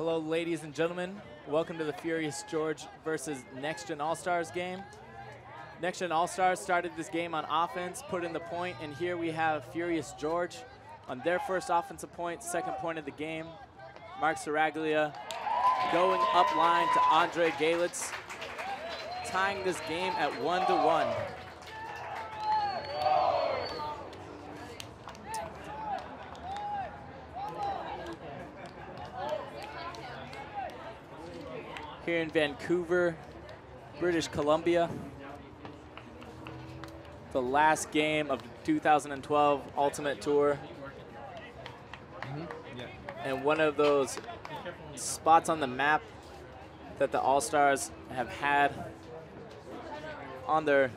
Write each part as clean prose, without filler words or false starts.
Hello, ladies and gentlemen. Welcome to the Furious George versus NexGen All-Stars game. NexGen All-Stars started this game on offense, put in the point, and here we have Furious George on their first offensive point, second point of the game. Mark Saraglia going up line to Andre Galitz, tying this game at 1-1. Here in Vancouver, British Columbia. The last game of the 2012 Ultimate Tour. And one of those spots on the map that the All-Stars have had on their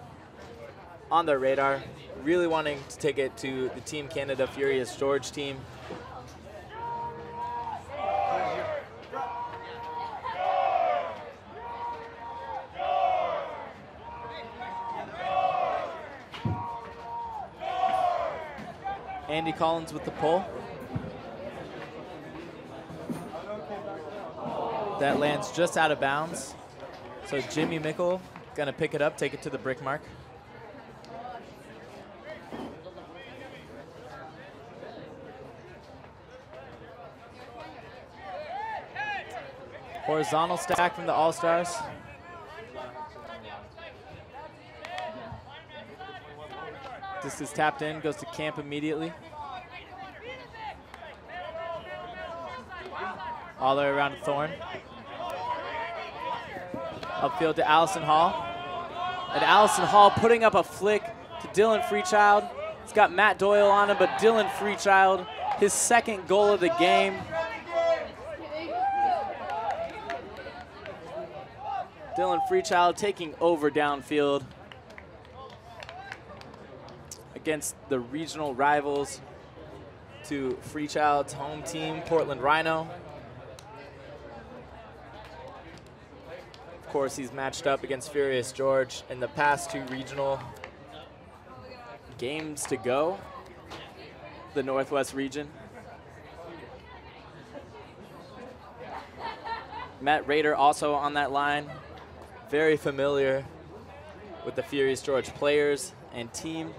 radar, really wanting to take it to the Team Canada Furious George team. Andy Collins with the pull. That lands just out of bounds. So Jimmy Mickle gonna pick it up, take it to the brick mark. Horizontal stack from the All-Stars. This is tapped in, goes to camp immediately. All the way around to Thorne. Upfield to Allison Hall. And Allison Hall putting up a flick to Dylan Freechild. He's got Matt Doyle on him, but Dylan Freechild, his second goal of the game. Dylan Freechild taking over downfield against the regional rivals to Freechild's home team, Portland Rhino. Of course, he's matched up against Furious George in the past two regional games to go, the Northwest region. Matt Rader also on that line, very familiar with the Furious George players and team,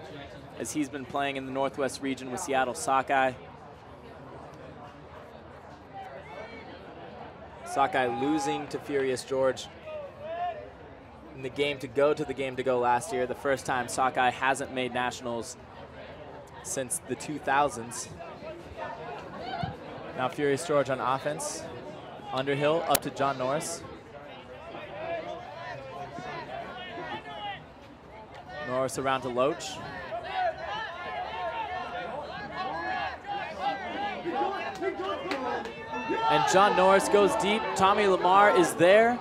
as he's been playing in the Northwest region with Seattle Sockeye. Sockeye losing to Furious George in the game to go last year, the first time Sockeye hasn't made nationals since the 2000s. Now Furious George on offense. Underhill up to John Norris. Norris around to Loach. And John Norris goes deep. Tommy Lamar is there.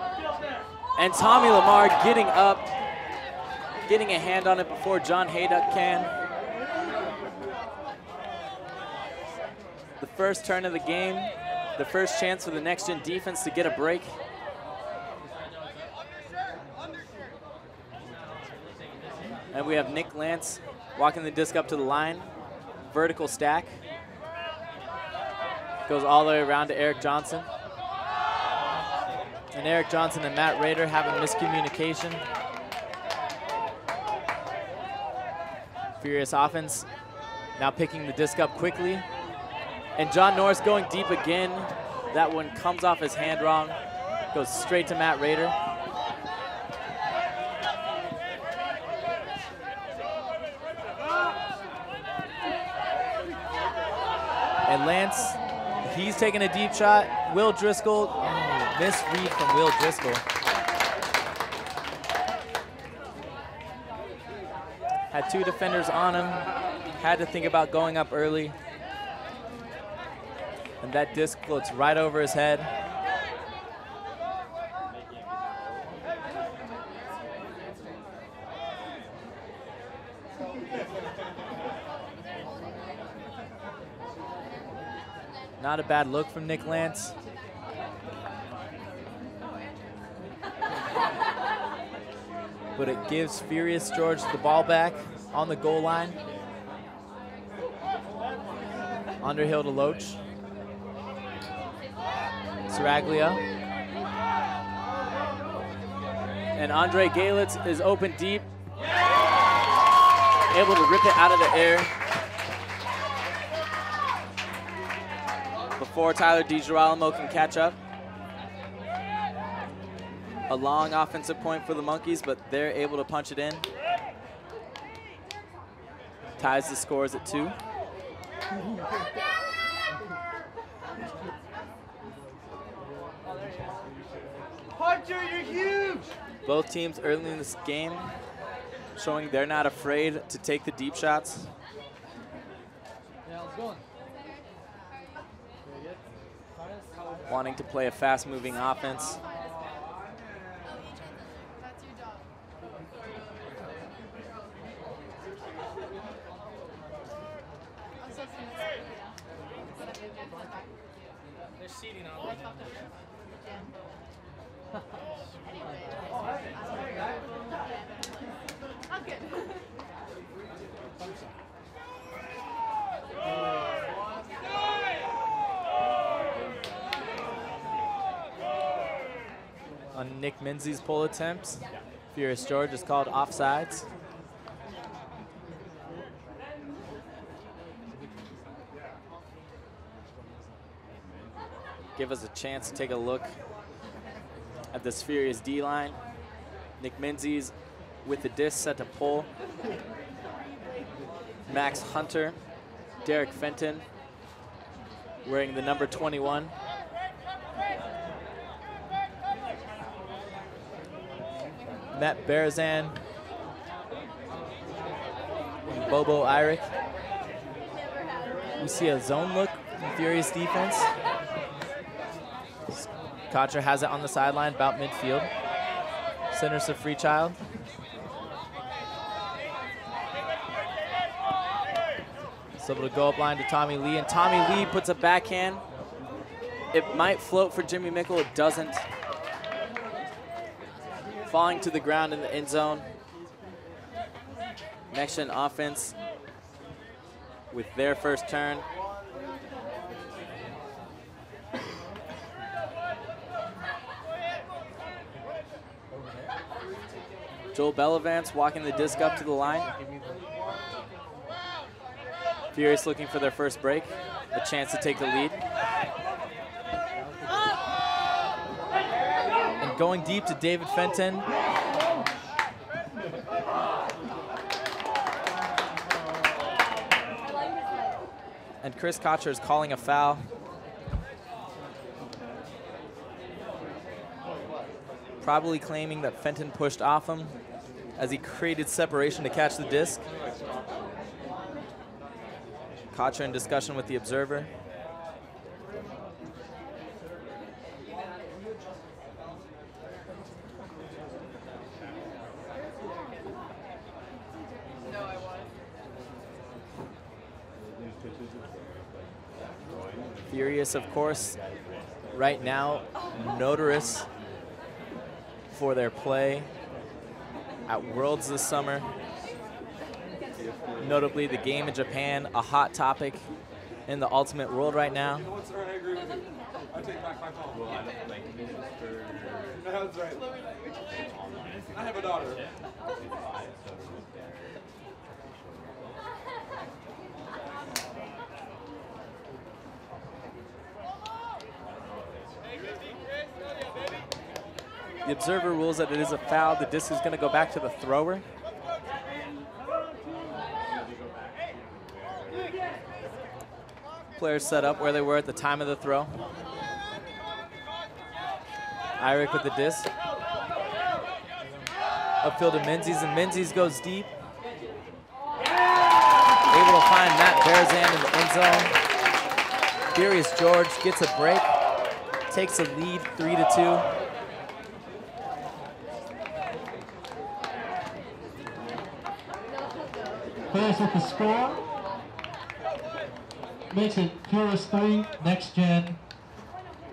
And Tommy Lamar getting up, getting a hand on it before John Hayduck can. The first turn of the game, the first chance for the NexGen defense to get a break. And we have Nick Lance walking the disc up to the line. Vertical stack. Goes all the way around to Eric Johnson. And Eric Johnson and Matt Rader having miscommunication. Furious offense now picking the disc up quickly. And John Norris going deep again. That one comes off his hand wrong. Goes straight to Matt Rader. And Lance, he's taking a deep shot. Will Driscoll, misread from Will Driscoll. Had two defenders on him. Had to think about going up early. And that disc floats right over his head. Not a bad look from Nick Lance. But it gives Furious George the ball back on the goal line. Underhill to Loach. Saraglio. And Andre Galitz is open deep, able to rip it out of the air before Tyler DiGirolamo can catch up. A long offensive point for the Monkeys, but they're able to punch it in. Ties the scores at 2. Hunter, you're huge! Both teams early in this game showing they're not afraid to take the deep shots. Yeah, let's go. Wanting to play a fast-moving offense. They're seating on On Nick Minzy's pull attempts, Furious George is called offsides. Give us a chance to take a look at this Furious D-line. Nick Minzy's with the disc set to pull. Max Hunter, Derek Fenton, wearing the number 21. Matt Barazan, and Bobo Irick. We see a zone look from Furious defense. Kocher has it on the sideline, about midfield. Centers to Freechild. He's able to go up line to Tommy Lee, and Tommy Lee puts a backhand. It might float for Jimmy Mickle, it doesn't. Falling to the ground in the end zone. NexGen offense with their first turn. Joel Bellavance walking the disc up to the line. Furious looking for their first break, a chance to take the lead. And going deep to David Fenton. And Chris Kocher is calling a foul. Probably claiming that Fenton pushed off him as he created separation to catch the disc. Kocher in discussion with the observer. Furious, of course, right now, notorious for their play at Worlds this summer. Notably, the game in Japan, a hot topic in the Ultimate world right now. I have a daughter. The observer rules that it is a foul. The disc is going to go back to the thrower. Players set up where they were at the time of the throw. Irick with the disc. Upfield to Menzies, and Menzies goes deep. Able to find Matt Barazan in the end zone. Furious George gets a break, takes a lead 3-2. Players with the score. Makes it Furious 3, NexGen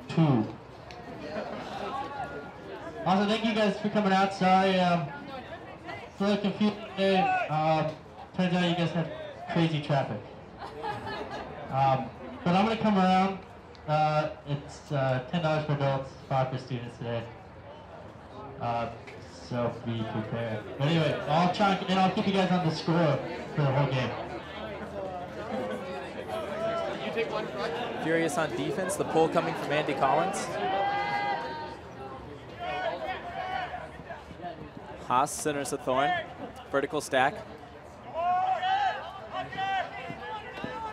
2. Also, thank you guys for coming out. Sorry for the confusion today. Turns out you guys had crazy traffic. But I'm going to come around It's $10 for adults, 5 for students today. So be prepared. But anyway, I'll keep you guys on the score for the whole game. Furious on defense, the pull coming from Andy Collins. Haas centers to Thorne, vertical stack.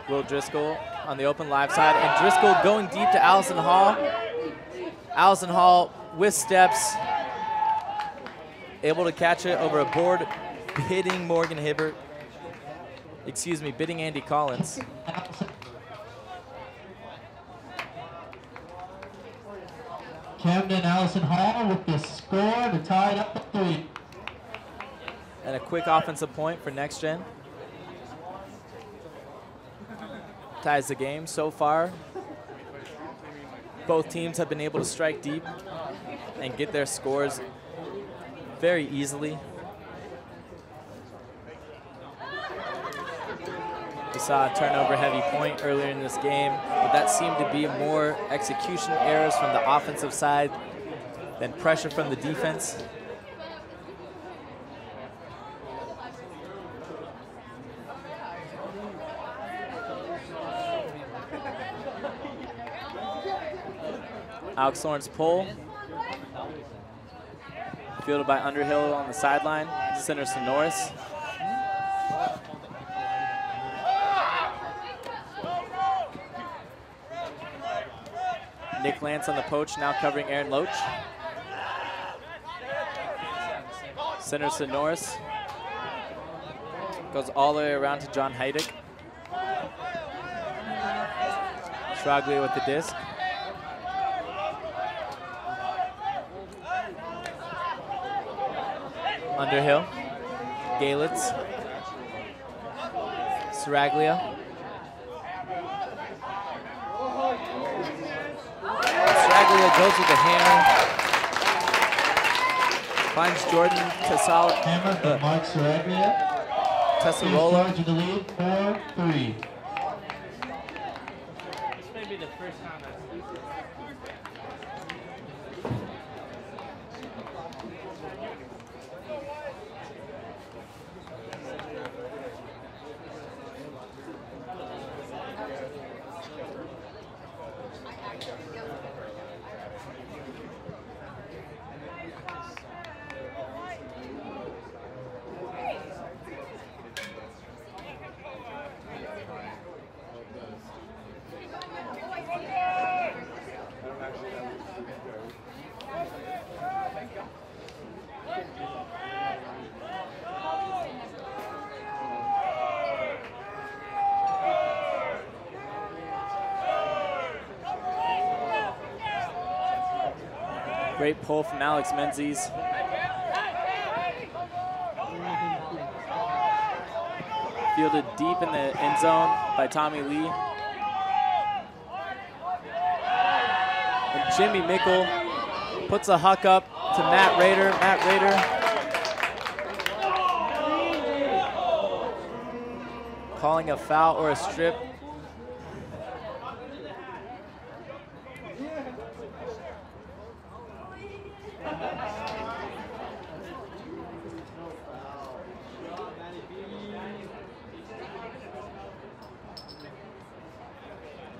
Will Driscoll on the open live side, and Driscoll going deep to Allison Hall. Allison Hall with steps, able to catch it over a board, hitting Morgan Hibbert. Excuse me, bidding Andy Collins. Camden Allison Hall with the score to tie it up at 3. And a quick offensive point for NexGen. Ties the game so far. Both teams have been able to strike deep and get their scores very easily. We saw a turnover heavy point earlier in this game, but that seemed to be more execution errors from the offensive side than pressure from the defense. Alex Thorne's pull. Fielded by Underhill on the sideline. Centers to Norris. Nick Lance on the poach, now covering Aaron Loach. Centers to Norris. Goes all the way around to John Heidick. Shraglia with the disc. Underhill, Galitz, Sraglia. Sraglia goes with the hammer. Finds Jordan Tessal. Hammer from Mark Sraglia. Tessarola. To the lead, 4-3. This may be the first time I've Great pull from Alex Menzies. Fielded deep in the end zone by Tommy Lee. And Jimmy Mickle puts a huck up to Matt Rader. Matt Rader calling a foul or a strip.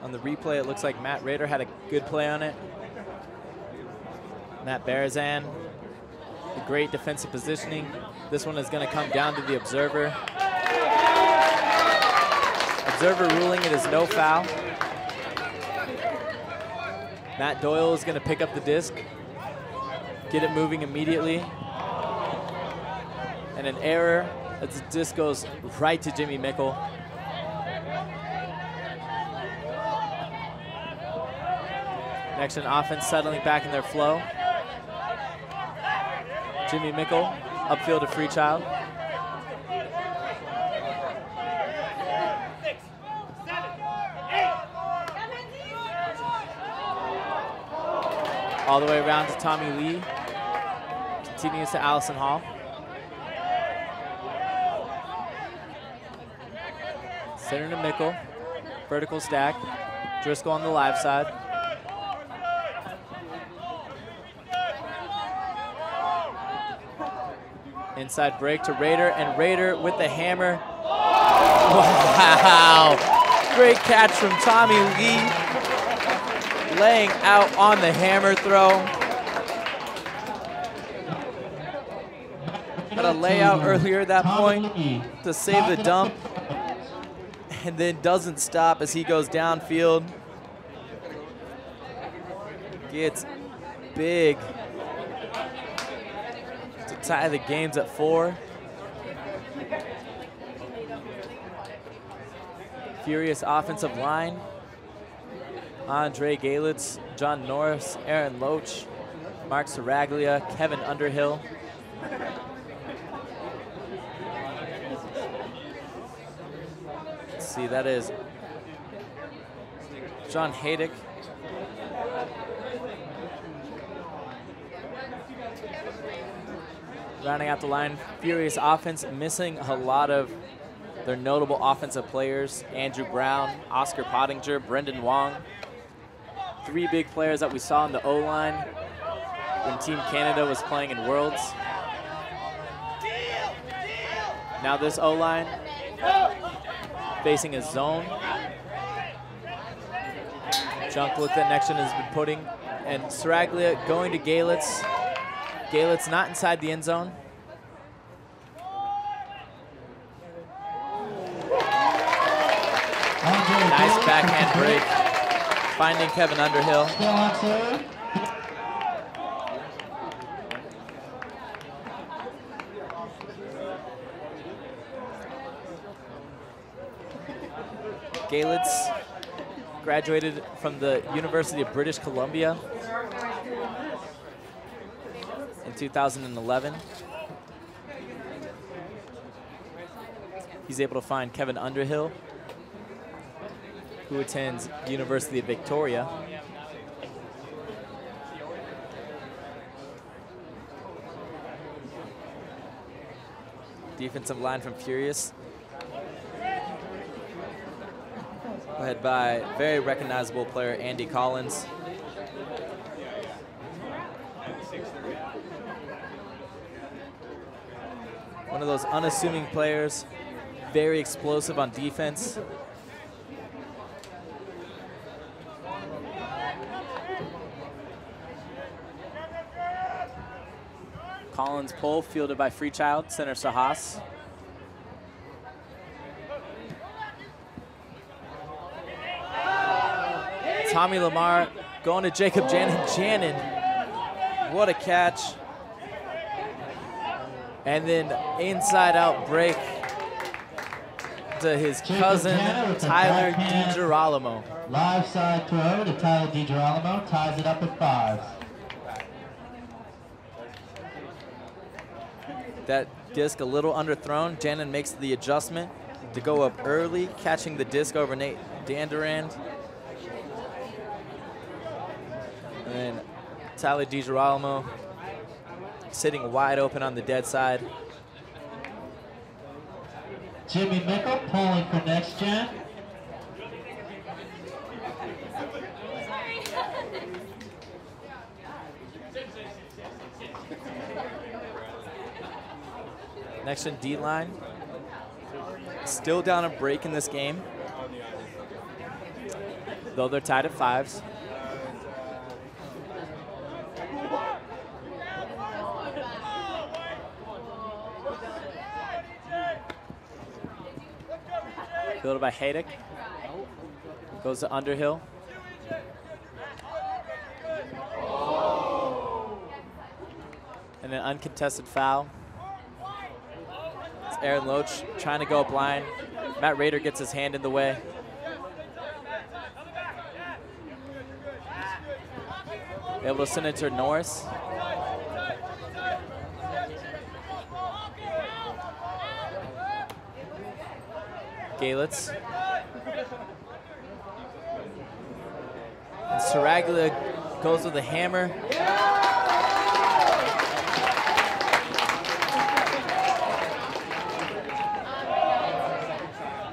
On the replay, it looks like Matt Rader had a good play on it. Matt Barazan, a great defensive positioning. This one is going to come down to the observer. Observer ruling it is no foul. Matt Doyle is going to pick up the disc, get it moving immediately. And an error as the disc goes right to Jimmy Mickle. NexGen offense settling back in their flow. Jimmy Mickle, upfield to Freechild. All the way around to Tommy Lee. Continues to Allison Hall. Center to Mickle. Vertical stack. Driscoll on the live side. Inside break to Raider, and Raider with the hammer. Wow! Great catch from Tommy Lee, laying out on the hammer throw. Had a layout earlier at that point to save the dump, and then doesn't stop as he goes downfield. Gets big to tie the games at 4. Furious offensive line. Andre Galitz, John Norris, Aaron Loach, Mark Saraglia, Kevin Underhill. Let's see, that is John Haydick. Rounding out the line, Furious offense, missing a lot of their notable offensive players. Andrew Brown, Oscar Pottinger, Brendan Wong. 3 big players that we saw in the O-line when Team Canada was playing in Worlds. Now this O-line facing a zone. Junk look that NexGen has been putting. And Saraglia going to Galitz. Galitz not inside the end zone. Nice backhand break, finding Kevin Underhill. Galitz graduated from the University of British Columbia in 2011. He's able to find Kevin Underhill, who attends University of Victoria. Defensive line from Furious, led by very recognizable player Andy Collins. One of those unassuming players, very explosive on defense. Collins pull, fielded by Freechild, center Sahas. Tommy Lamar going to Jacob Janin. Janin, what a catch. And then inside out break to his cousin, Tyler DiGirolamo. Live side throw to Tyler DiGirolamo, ties it up at 5. That disc a little underthrown. Janin makes the adjustment to go up early, catching the disc over Nate Danderand. And then Tyler DiGirolamo sitting wide open on the dead side. Jimmy Mickle pulling for NexGen. NexGen D-line still down a break in this game, though they're tied at 5s. Fielded by Haydick. Goes to Underhill. And an uncontested foul. It's Aaron Loach trying to go up line. Matt Rader gets his hand in the way. Able to send it to Norris. Galitz. And Saraglia goes with a hammer.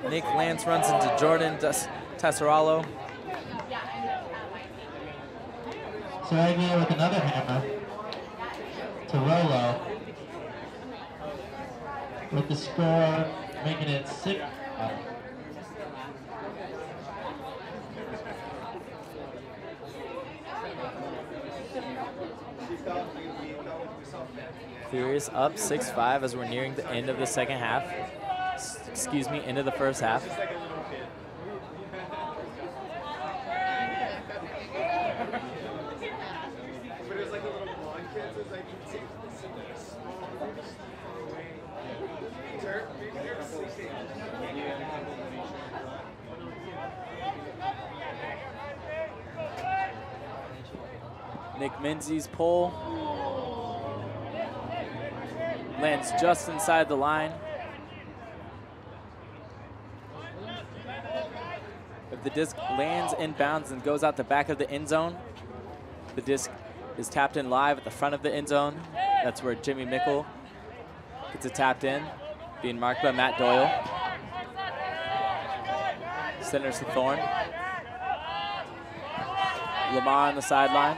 Nick Lance runs into Jordan Tesseralo. Saraglia with another hammer to Rolo. with the score making it 6-5. Furious up 6-5 as we're nearing the end of the second half. Excuse me, end of the first half. Nick Menzies' pull lands just inside the line. If the disc lands inbounds and goes out the back of the end zone, the disc is tapped in live at the front of the end zone. That's where Jimmy Mickle gets it tapped in, being marked by Matt Doyle. Centers to Thorne. Lamar on the sideline.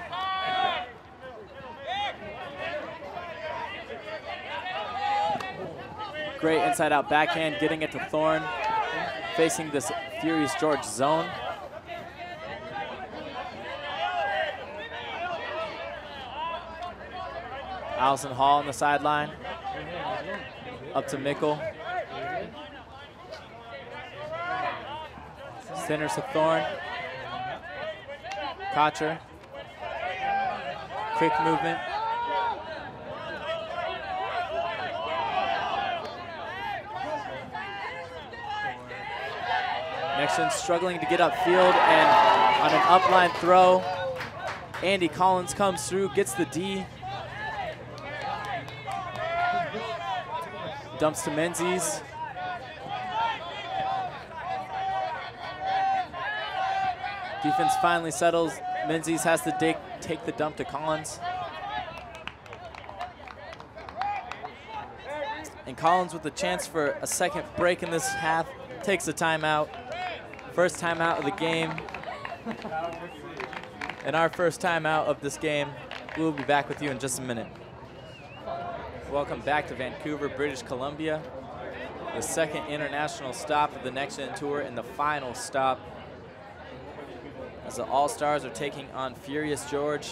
Great inside-out backhand, getting it to Thorne, facing this Furious George zone. Allison Hall on the sideline. Up to Mickle. Centers to Thorne. Kocher. Quick movement. NexGen struggling to get upfield, and on an upline throw, Andy Collins comes through, gets the D. Dumps to Menzies. Defense finally settles. Menzies has to take the dump to Collins. And Collins with a chance for a second break in this half, takes a timeout. First timeout of the game. And our first timeout of this game. We'll be back with you in just a minute. Welcome back to Vancouver, British Columbia. The second international stop of the NexGen Tour and the final stop as the All-Stars are taking on Furious George.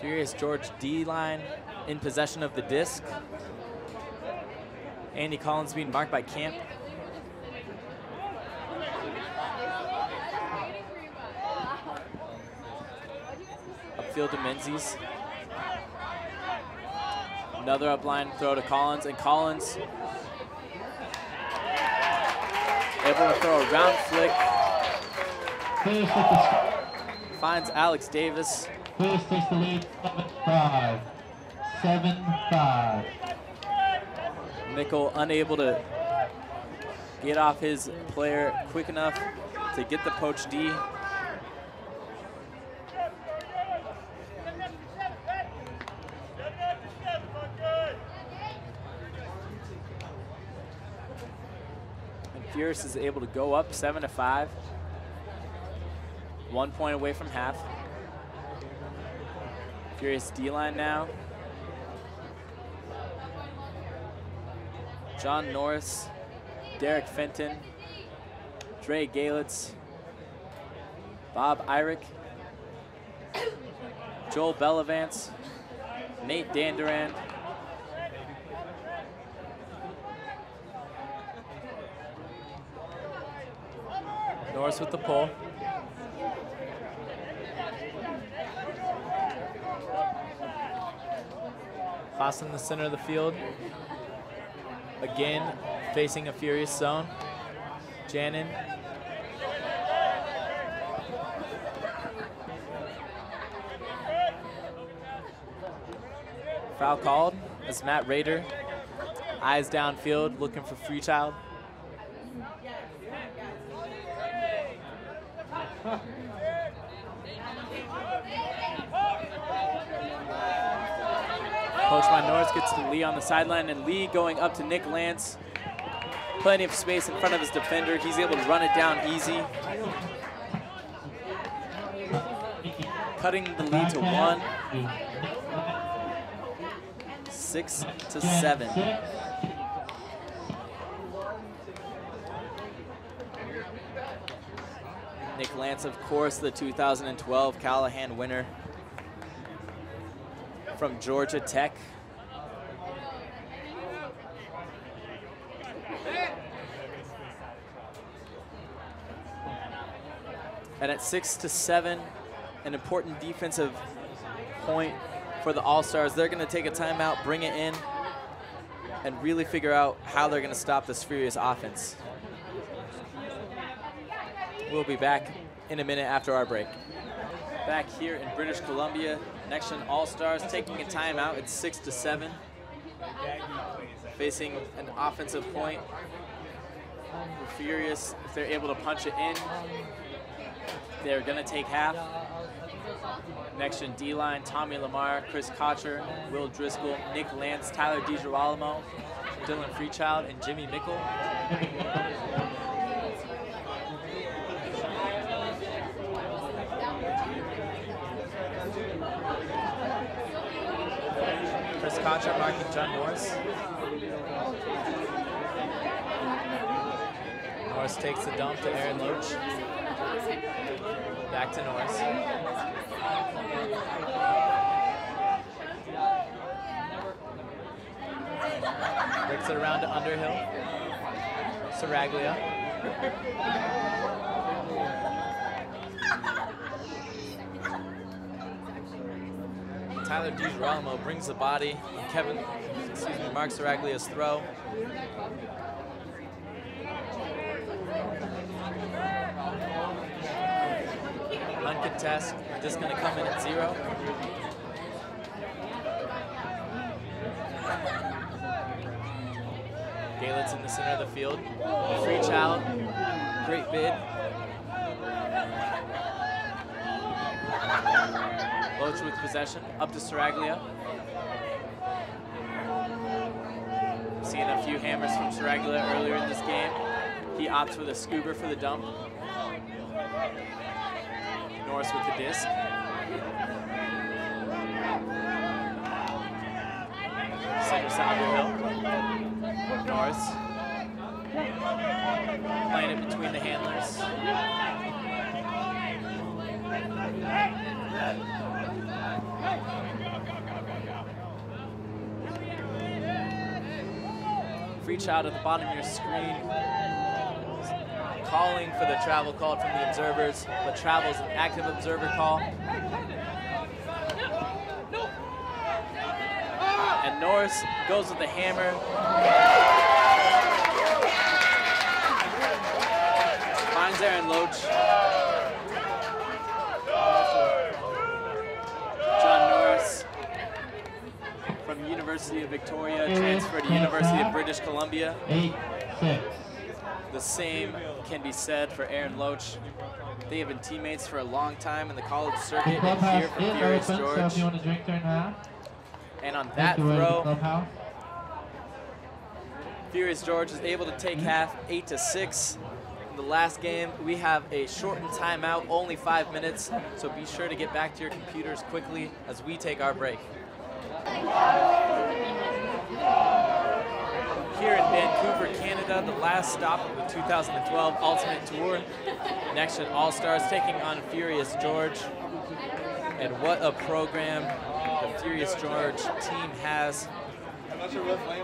Furious George D-line in possession of the disc. Andy Collins being marked by Camp. Upfield to Menzies. Another upline throw to Collins, and Collins able to throw a round flick. Finds Alex Davis. Furious takes the lead 7-5. 7-5. Mickle unable to get off his player quick enough to get the poach D. And Furious is able to go up 7-5. 1 point away from half. Furious D-line now. John Norris, Derek Fenton, Dre Galitz, Bob Irick, Joel Bellavance, Nate Danduran, Norris with the pull. Haas in the center of the field. Again, facing a Furious zone. Janin. Foul called as Matt Rader, eyes downfield, looking for Freechild. Poach by Norris gets to Lee on the sideline, and Lee going up to Nick Lance. Plenty of space in front of his defender. He's able to run it down easy. Cutting the lead to 1. 6-7. Nick Lance, of course, the 2012 Callahan winner from Georgia Tech. And at 6-7, an important defensive point for the All-Stars. They're going to take a timeout, bring it in, and really figure out how they're going to stop this furious offense. We'll be back in a minute after our break. Back here in British Columbia, NexGen All-Stars taking a timeout. It's 6-7, facing an offensive point. We're furious if they're able to punch it in. They're gonna take half. NexGen D-line, Tommy Lamar, Chris Kocher, Will Driscoll, Nick Lance, Tyler DiGirolamo, Dylan Freechild, and Jimmy Mickle. Chris Kocher marking John Norris. Norris takes the dump to Aaron Loach. Back to Norris. Bricks it around to Underhill. Saraglia. Tyler DiGirolamo brings the body. Mark Saraglia's throw. Uncontested, just going to come in at 0. Galet's in the center of the field. Freechild, great bid. Loach with possession, up to Saraglia. Seeing a few hammers from Saraglia earlier in this game. He opts with a scuba for the dump. Norris with the disc. Center to Underhill. Norris. Playing it between the handlers. Freechild at the bottom of your screen. Calling for the travel called from the observers, but travel's an active observer call. And Norris goes with the hammer. Finds Aaron Loach. John Norris from University of Victoria, transferred to University of British Columbia. 8-6. The same can be said for Aaron Loach. They have been teammates for a long time in the college circuit and here for Furious George. So if you want to drink during that. And on that throw, Furious George is able to take half, 8-6. In the last game, we have a shortened timeout, only 5 minutes, so be sure to get back to your computers quickly as we take our break. Here in Vancouver, Canada, the last stop of the 2012 Ultimate Tour. NexGen All-Stars taking on Furious George. And what a program the Furious George team has.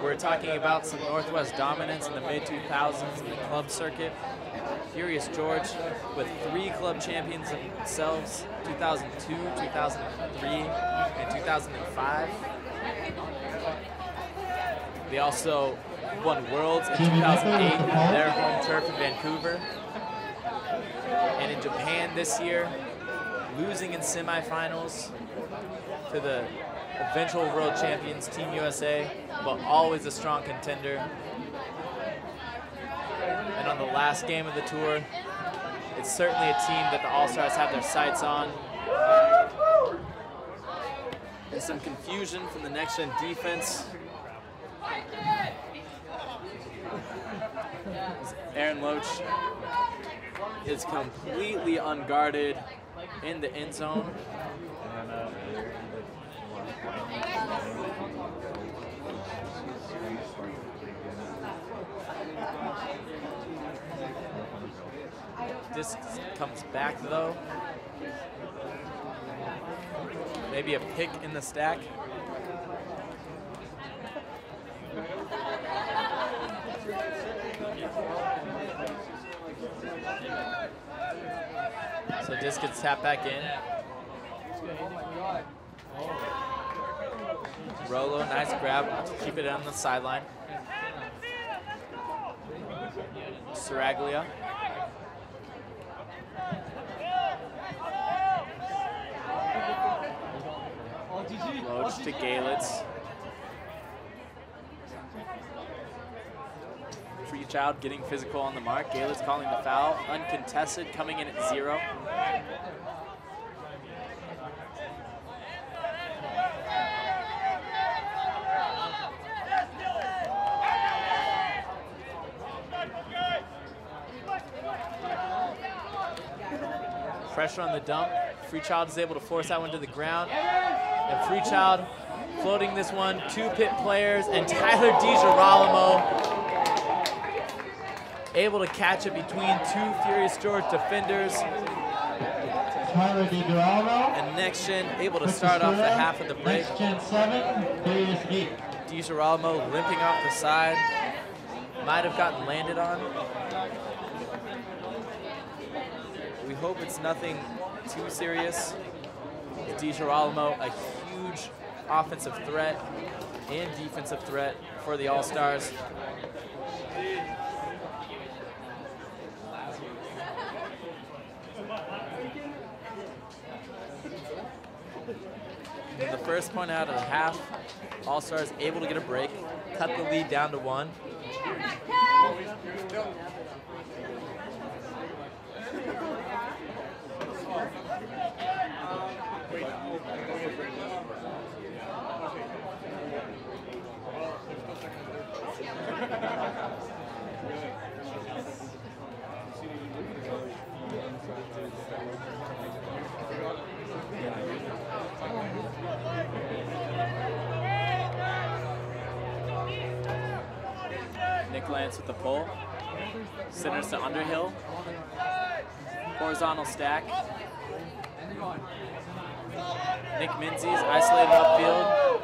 We're talking about some Northwest dominance in the mid-2000s in the club circuit. Furious George with 3 club champions themselves, 2002, 2003, and 2005. They also won Worlds in 2008 on their home turf in Vancouver. And in Japan this year, losing in semifinals to the eventual world champions, Team USA, but always a strong contender. And on the last game of the tour, it's certainly a team that the All-Stars have their sights on. And some confusion from the NexGen defense. Aaron Loach is completely unguarded in the end zone. Disc comes back though. Maybe a pick in the stack. So disc gets tapped back in. Rolo, nice grab to keep it on the sideline. Saraglia. Loach to Galitz. Freechild getting physical on the mark. Galitz calling the foul. Uncontested, coming in at 0. Pressure on the dump. Freechild is able to force that one to the ground. And Freechild floating this one, 2 pit players, and Tyler DiGirolamo able to catch it between 2 Furious George defenders. Tyler DiGirolamo. And NexGen able to start off the half of the break. NexGen 7, Furious 8. DiGirolamo limping off the side. Might have gotten landed on. We hope it's nothing too serious. DiGirolamo, a huge offensive threat and defensive threat for the All-Stars. The first point out of the half, All-Stars able to get a break, cut the lead down to 1. Nick Lance with the pull. Centers to Underhill. Horizontal stack. Nick Menzies isolated upfield.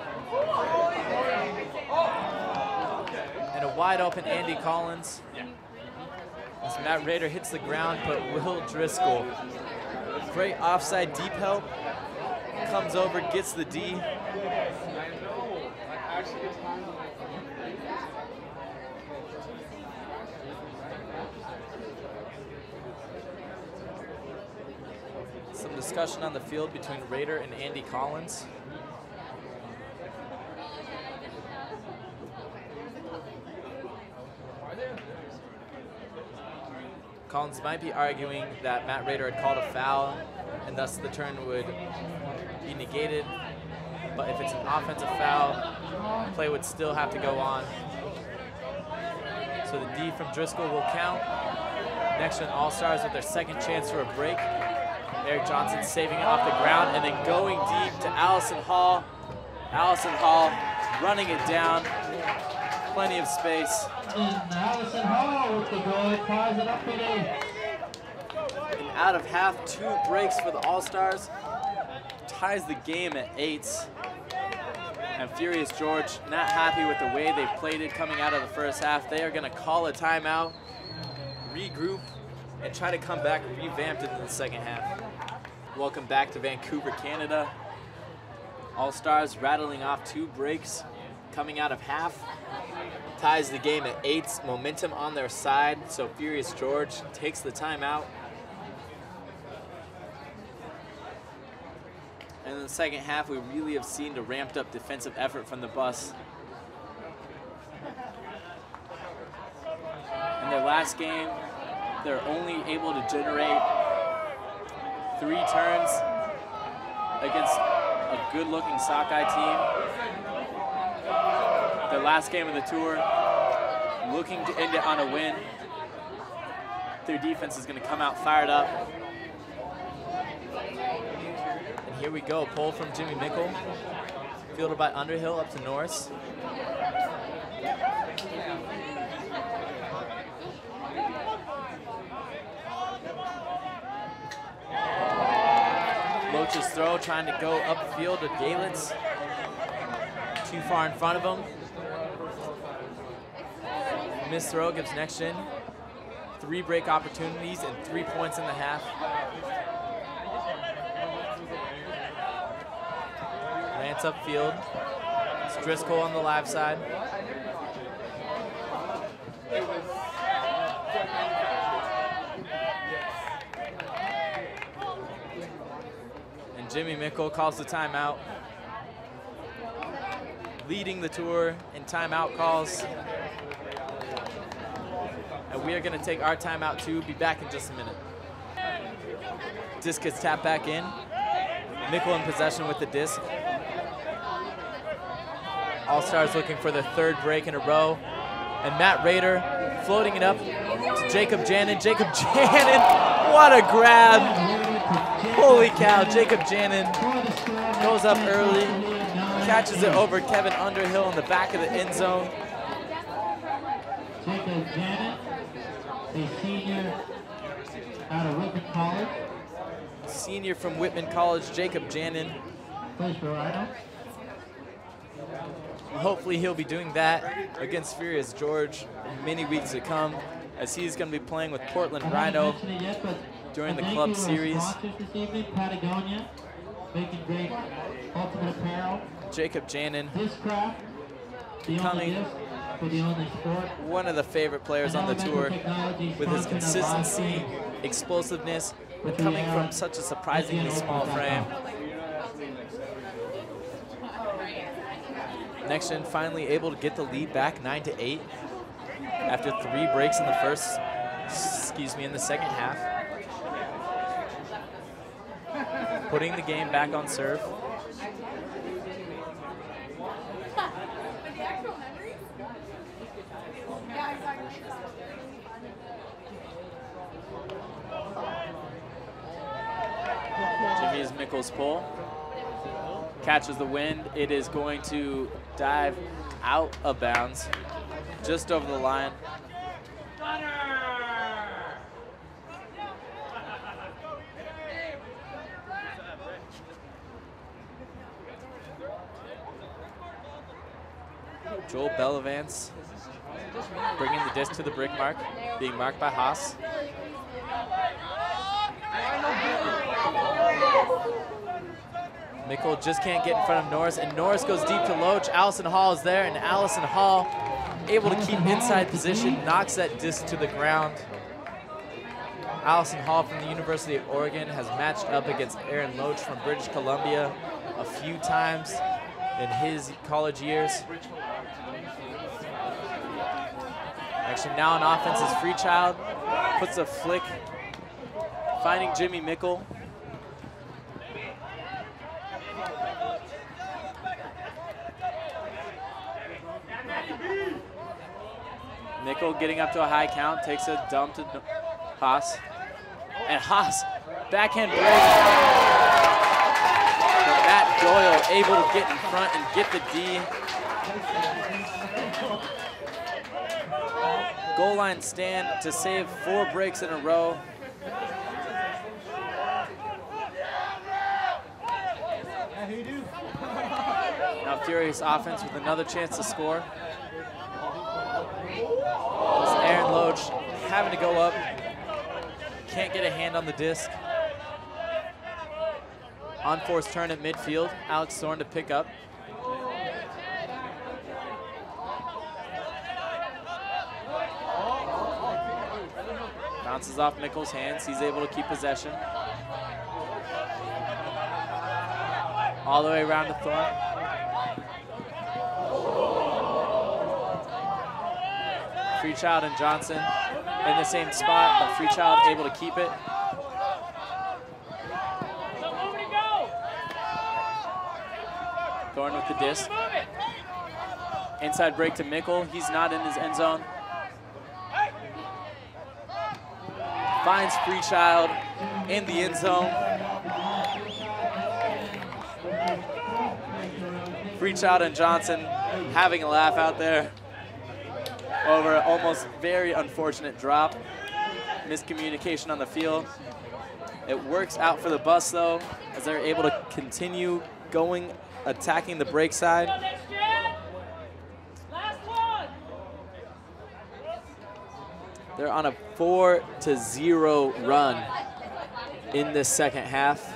And a wide open Andy Collins. As Matt Rader hits the ground, but Will Driscoll, great offside deep help, comes over, gets the D. Some discussion on the field between Rader and Andy Collins. Collins might be arguing that Matt Rader had called a foul and thus the turn would be negated. But if it's an offensive foul, play would still have to go on. So the D from Driscoll will count. NexGen All-Stars with their second chance for a break. Eric Johnson saving it off the ground and then going deep to Allison Hall. Allison Hall running it down. Plenty of space. And Allison Hall with the goal, ties it up today. And out of half, 2 breaks for the All-Stars. Ties the game at 8. And Furious George not happy with the way they've played it coming out of the first half. They are going to call a timeout, regroup, and try to come back revamped into the second half. Welcome back to Vancouver, Canada. All-Stars rattling off 2 breaks coming out of half. Ties the game at 8. Momentum on their side, so Furious George takes the timeout. And in the second half, we really have seen the ramped up defensive effort from the bus. In their last game, they're only able to generate 3 turns against a good-looking Sockeye team. Their last game of the tour, looking to end it on a win. Their defense is going to come out fired up. And here we go, pull from Jimmy Mickle, fielded by Underhill up to Norris. Loach's throw trying to go upfield to Galitz. Too far in front of him. Missed throw gives NexGen 3 break opportunities and 3 points in the half. Lance upfield. It's Driscoll on the live side. And Jimmy Mickle calls the timeout. Leading the tour in timeout calls. And we are going to take our timeout too. Be back in just a minute. Disc gets tapped back in. Mickle in possession with the disc. All-Stars looking for their 3rd break in a row. And Matt Rader floating it up to Jacob Janin. Jacob Janin, what a grab. Holy cow, Jacob Janin goes up early, catches it over Kevin Underhill in the back of the end zone. Jacob Janin, a senior out of Whitman College. Senior from Whitman College, Jacob Janin. Plays for Rhino. Hopefully he'll be doing that against Furious George in many weeks to come, as he's going to be playing with Portland Rhino during the club series. This evening, Patagonia, making great ultimate apparel. Jacob Janin, Discraft, becoming one of the favorite players on the tour with his consistency, explosiveness, and coming from such a surprisingly small frame. NexGen finally able to get the lead back 9-8 after 3 breaks in the in the second half. Putting the game back on serve. Jimmy is Mickle's pull. Catches the wind. It is going to dive out of bounds, just over the line. Joel Bellavance bringing the disc to the brick mark, being marked by Haas. Mickle just can't get in front of Norris, and Norris goes deep to Loach. Allison Hall is there, and Allison Hall able to keep inside position, knocks that disc to the ground. Allison Hall from the University of Oregon has matched up against Aaron Loach from British Columbia a few times in his college years. Actually, now on offense is Freechild, puts a flick, finding Jimmy Mickle. Mickle getting up to a high count, takes a dump to Haas. And Haas, backhand break. But Matt Doyle able to get in front and get the D. Goal line stand to save 4 breaks in a row. Now Furious offense with another chance to score. Aaron Loach having to go up. Can't get a hand on the disc. Unforced turn at midfield. Alex Thorne to pick up. Bounces off Mickle's hands. He's able to keep possession. All the way around to Thorne. Freechild and Johnson in the same spot, but Freechild able to keep it. Thorne with the disc. Inside break to Mickle. He's not in his end zone. Finds Freechild in the end zone. Freechild and Johnson having a laugh out there. over almost very unfortunate drop. Miscommunication on the field. It works out for the bus though, as they're able to continue going, attacking the break side. They're on a 4-0 run in this second half.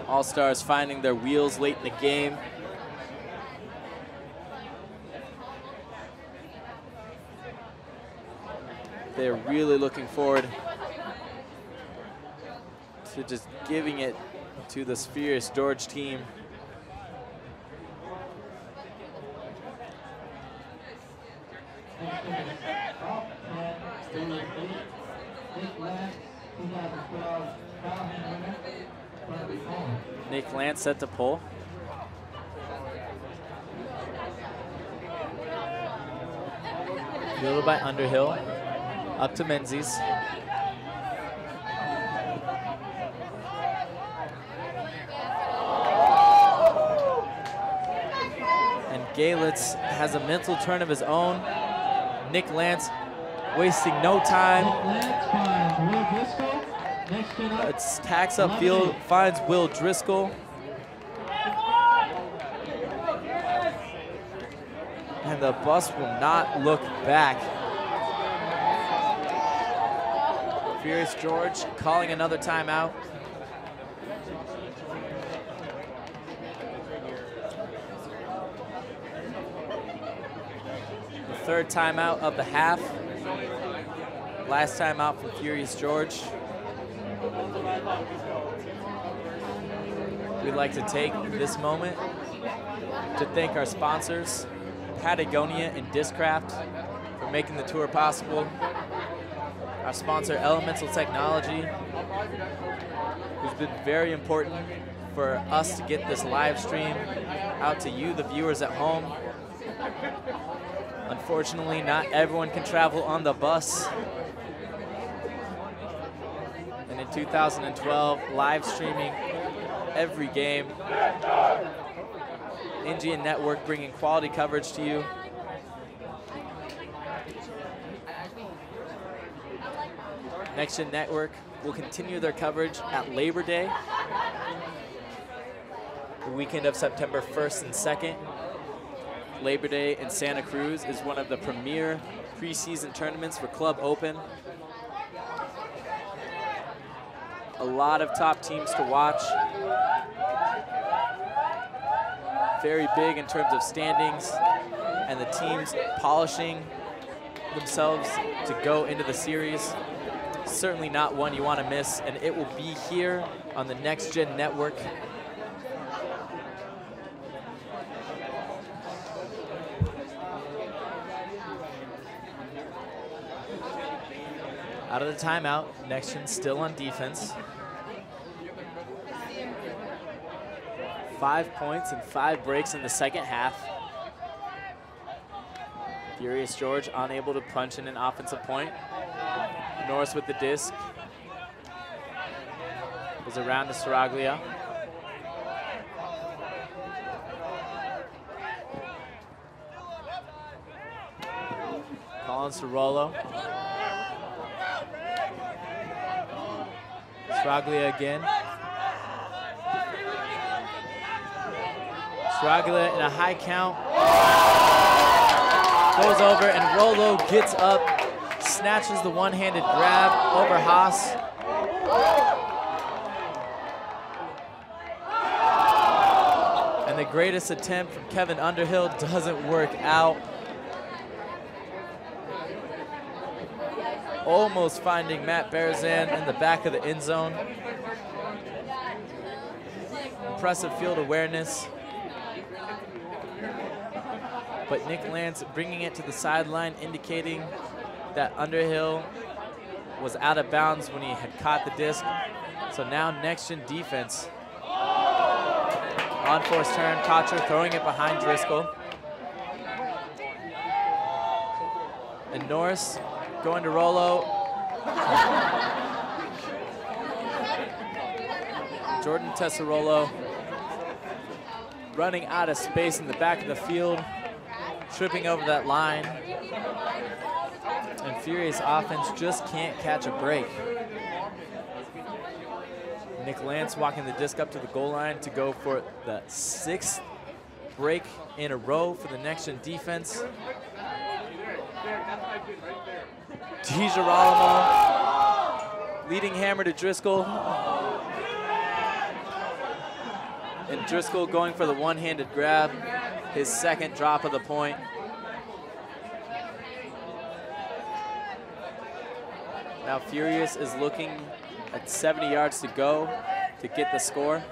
All-Stars finding their wheels late in the game. They're really looking forward to just giving it to this Furious George team. Nick Lance set to pull. Fielded by Underhill. Up to Menzies. And Galitz has a mental turn of his own. Nick Lance wasting no time. Attacks upfield, finds Will Driscoll. And the bus will not look back. Furious George calling another timeout. The third timeout of the half. Last timeout for Furious George. We'd like to take this moment to thank our sponsors, Patagonia and Discraft, for making the tour possible. Our sponsor, Elemental Technology, who's been very important for us to get this live stream out to you, the viewers at home. Unfortunately, not everyone can travel on the bus. And in 2012, live streaming every game. NGN Network bringing quality coverage to you. NexGen Network will continue their coverage at Labor Day, the weekend of September 1st and 2nd. Labor Day in Santa Cruz is one of the premier preseason tournaments for Club Open. A lot of top teams to watch. Very big in terms of standings and the teams polishing themselves to go into the series. Certainly not one you want to miss, and it will be here on the NexGen Network. Out of the timeout, NexGen still on defense. 5 points and 5 breaks in the second half. Furious George unable to punch in an offensive point. Norris with the disc. Goes around to Saraglia. Collins to Rollo. Saraglia again. Saraglia in a high count. Goes over and Rollo gets up. Snatches the one-handed grab over Haas. And the greatest attempt from Kevin Underhill doesn't work out. Almost finding Matt Berzan in the back of the end zone. Impressive field awareness. But Nick Lance bringing it to the sideline, indicating that Underhill was out of bounds when he had caught the disc. So now NexGen defense. On force turn, Kocher throwing it behind Driscoll. And Norris going to Rollo. Jordan Tesserolo running out of space in the back of the field, tripping over that line. And Furious offense just can't catch a break. Nick Lance walking the disc up to the goal line to go for the 6th break in a row for the NexGen defense. DiGirolamo leading hammer to Driscoll. And Driscoll going for the one-handed grab, his 2nd drop of the point. Now Furious is looking at 70 yards to go to get the score.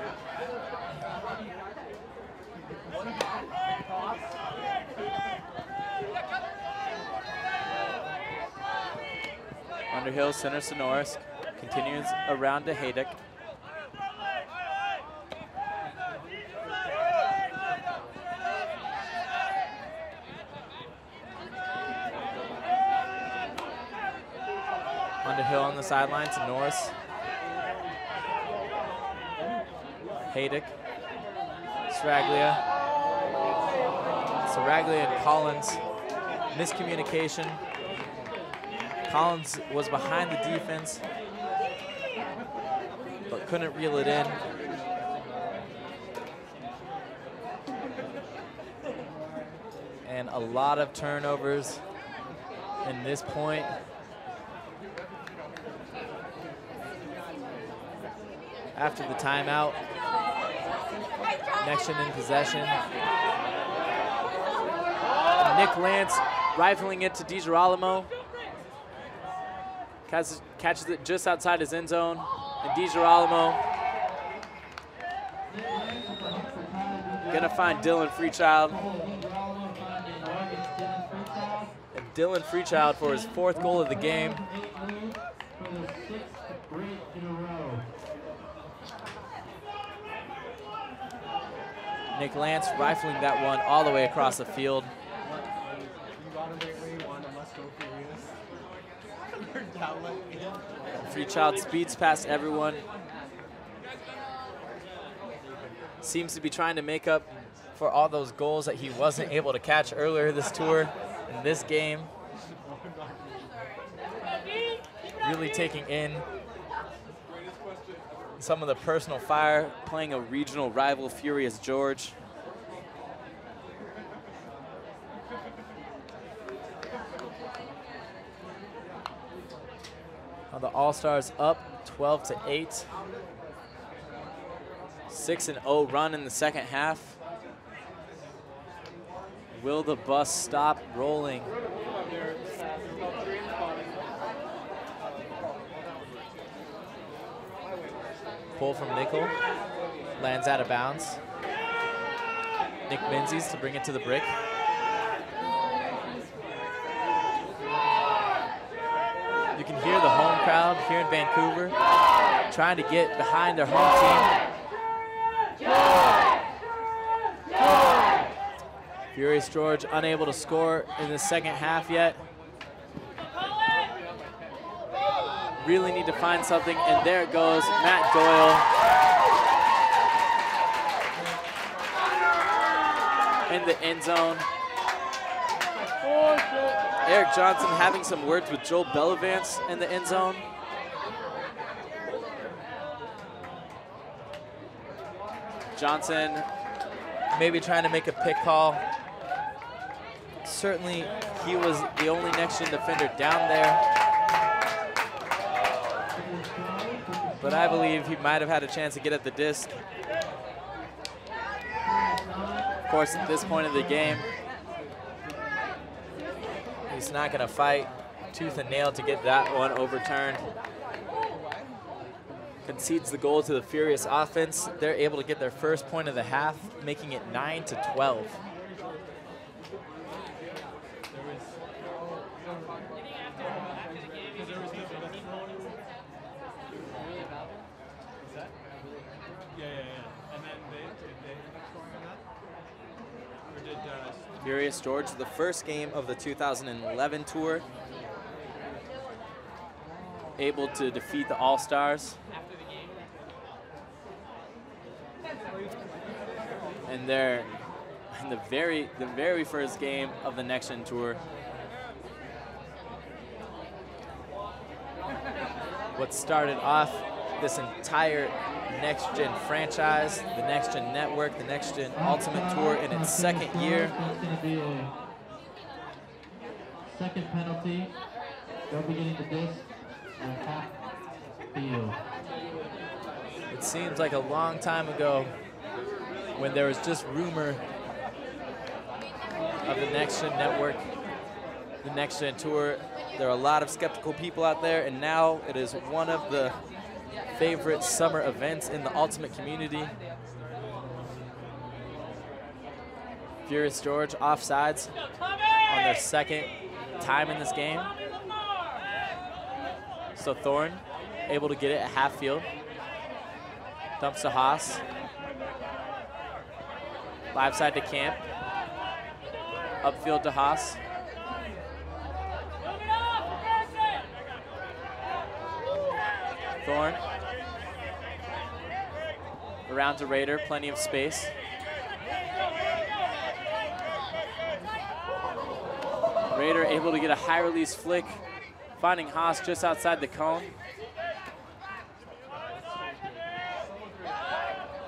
Underhill centers to Norris, continues around to Haydick. Underhill on the sideline to Norris. Haydick, Sraglia and Collins. Miscommunication. Collins was behind the defense, but couldn't reel it in. And a lot of turnovers in this point. After the timeout, NexGen in possession. Nick Lance rifling it to DiGirolamo. Catches it just outside his end zone. And DiGirolamo gonna find Dylan Freechild. And Dylan Freechild for his 4th goal of the game. Nick Lance rifling that one all the way across the field. Freechild speeds past everyone. Seems to be trying to make up for all those goals that he wasn't able to catch earlier this tour in this game. Really taking in some of the personal fire, playing a regional rival, Furious George. Now the All-Stars up 12-8. 6-0 run in the 2nd half. Will the bus stop rolling? Pull from Nickel, lands out of bounds. Nick Menzies to bring it to the brick. You can hear the home crowd here in Vancouver trying to get behind their home team. Furious George unable to score in the 2nd half yet. Really need to find something, and there it goes, Matt Doyle. In the end zone. Eric Johnson having some words with Joel Bellavance in the end zone. Johnson maybe trying to make a pick call. Certainly, he was the only NexGen defender down there. But I believe he might have had a chance to get at the disc. Of course, at this point of the game, he's not going to fight tooth and nail to get that one overturned. Concedes the goal to the Furious offense. They're able to get their 1st point of the half, making it 9-12. Furious George, the 1st game of the 2011 tour, able to defeat the All-Stars. and they're in the very first game of the NexGen Tour. What started off this entire NexGen franchise, the NexGen Network, the NexGen Ultimate Tour in its second year. That's going to be a second penalty. They'll be getting the disc and half field. It seems like a long time ago when there was just rumor of the NexGen Network, the NexGen Tour. There are a lot of skeptical people out there, and now it is one of the favorite summer events in the Ultimate community. Furious George offsides on their second time in this game. So Thorne able to get it at half field. Dumps to Haas. Live side to Camp. Upfield to Haas. Thorne. Around to Raider, plenty of space. Raider able to get a high release flick, finding Haas just outside the cone.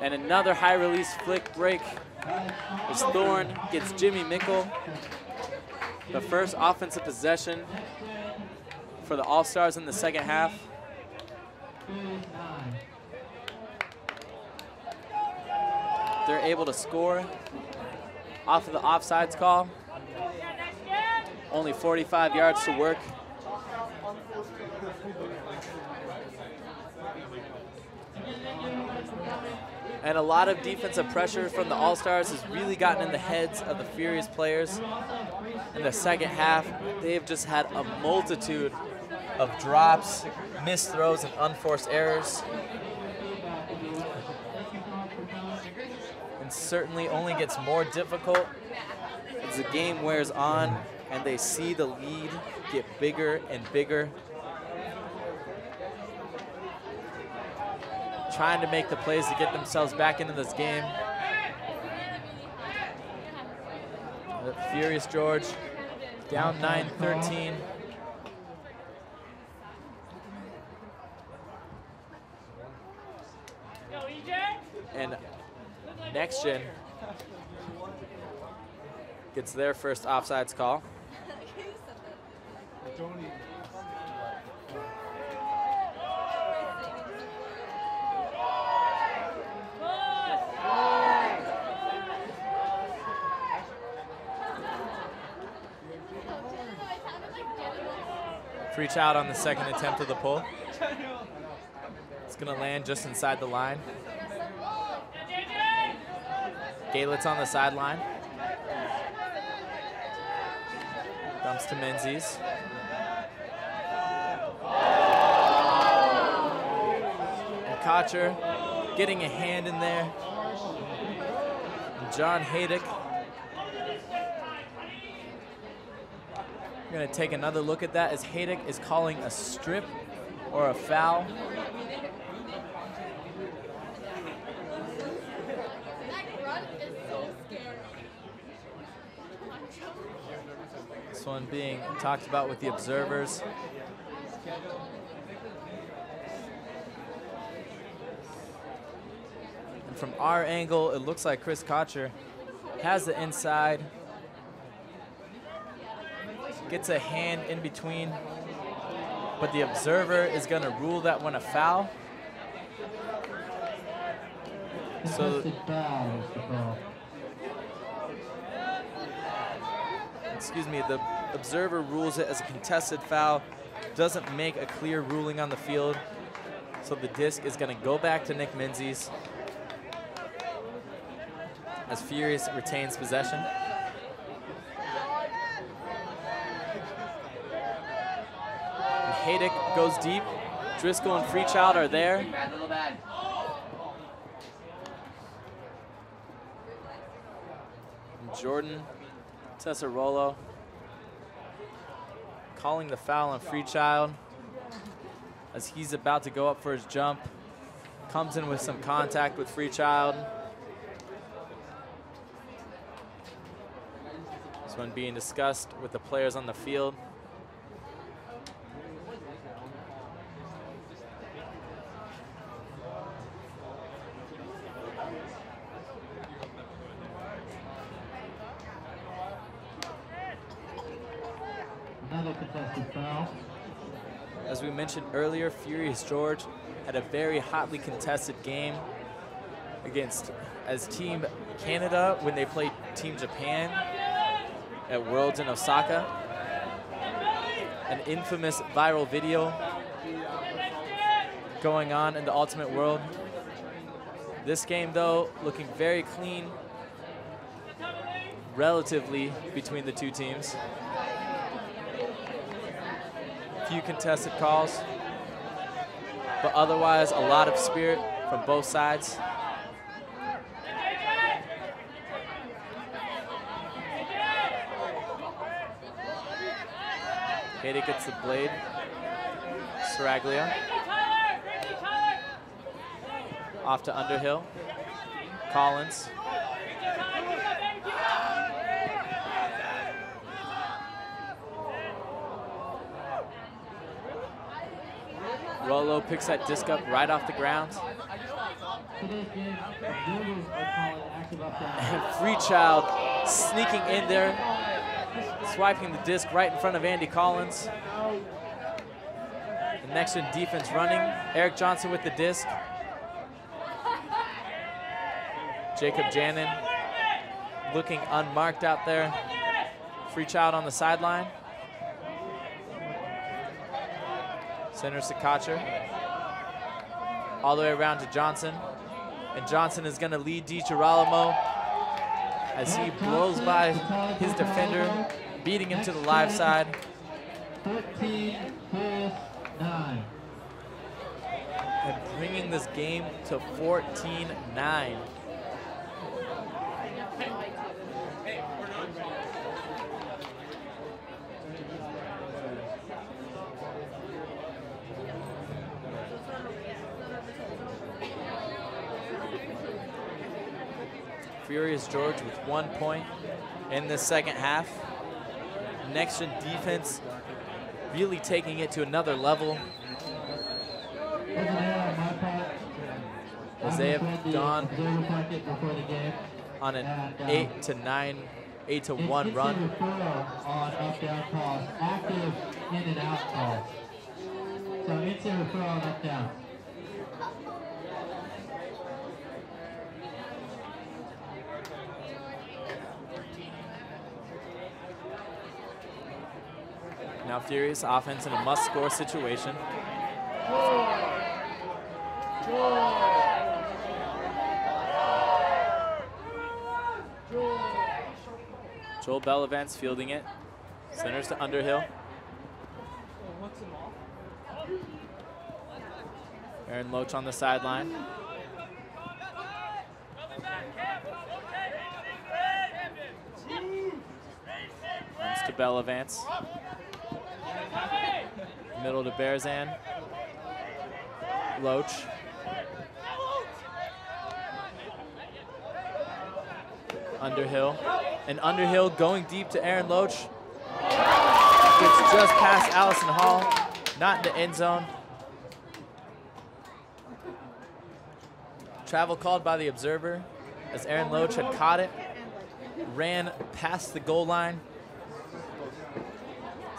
And another high release flick break as Thorne gets Jimmy Mickle. The first offensive possession for the All-Stars in the second half. They're able to score off of the offsides call. Only 45 yards to work. And a lot of defensive pressure from the All-Stars has really gotten in the heads of the Furious players. In the second half, they've just had a multitude of drops, missed throws, and unforced errors. And certainly only gets more difficult as the game wears on and they see the lead get bigger and bigger. Trying to make the plays to get themselves back into this game. Furious George down 9-13. And NexGen gets their first offsides call. Reach out on the second attempt of the pull. It's gonna land just inside the line. Galet's on the sideline. Dumps to Menzies. And Kocher getting a hand in there. And John Haydick. We're gonna take another look at that as Haydick is calling a strip or a foul. This one being talked about with the observers. And from our angle, it looks like Chris Kocher has the inside. Gets a hand in between, but the observer is going to rule that one a foul. So, excuse me, the observer rules it as a contested foul, doesn't make a clear ruling on the field. So the disc is going to go back to Nick Menzies as Furious retains possession. Haydick goes deep. Driscoll and Freechild are there. And Jordan Tesarolo calling the foul on Freechild as he's about to go up for his jump. Comes in with some contact with Freechild. one being discussed with the players on the field. Another contested foul. As we mentioned earlier, Furious George had a very hotly contested game against Team Canada when they played Team Japan at Worlds in Osaka. An infamous viral video going on in the Ultimate World. This game, though, looking very clean, relatively, between the two teams. Few contested calls, but otherwise a lot of spirit from both sides. Hayden gets the blade. Saraglia. Off to Underhill. Collins. Rolo picks that disc up right off the ground. And Freechild sneaking in there, swiping the disc right in front of Andy Collins. The NexGen defense running. Eric Johnson with the disc. Jacob Janin looking unmarked out there. Freechild on the sideline. Centers to Kocher. All the way around to Johnson. And Johnson is going to lead DiGirolamo as he blows by his defender, beating him to the live side. 14-9. And bringing this game to 14-9. Furious George with 1 point in the second half. NexGen defense really taking it to another level. As they have gone on an 8-1 run. On up-down calls, active in and out calls. So instant referral on up-down. Now Furious offense in a must-score situation. Joel Bellavance fielding it. Centers to Underhill. Aaron Loach on the sideline. Comes to Bellavance. Middle to Bearzan. Loach. Underhill. And Underhill going deep to Aaron Loach. Gets just past Allison Hall. Not in the end zone. Travel called by the observer as Aaron Loach had caught it. Ran past the goal line.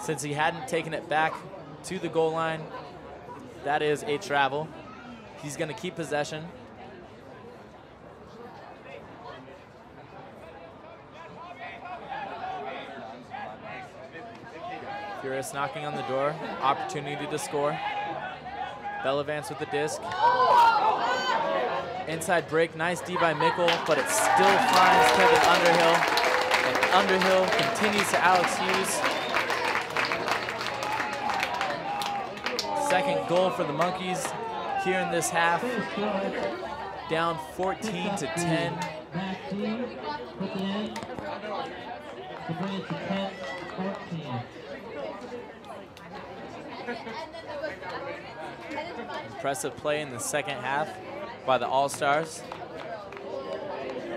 Since he hadn't taken it back to the goal line, that is a travel. He's going to keep possession. Furious knocking on the door. Opportunity to score. Bellavance with the disc. Inside break. Nice D by Mickle, but it still finds Kevin Underhill. And Underhill continues to Alex Hughes. Second goal for the Monkeys here in this half. Down 14-10. Impressive play in the second half by the All-Stars.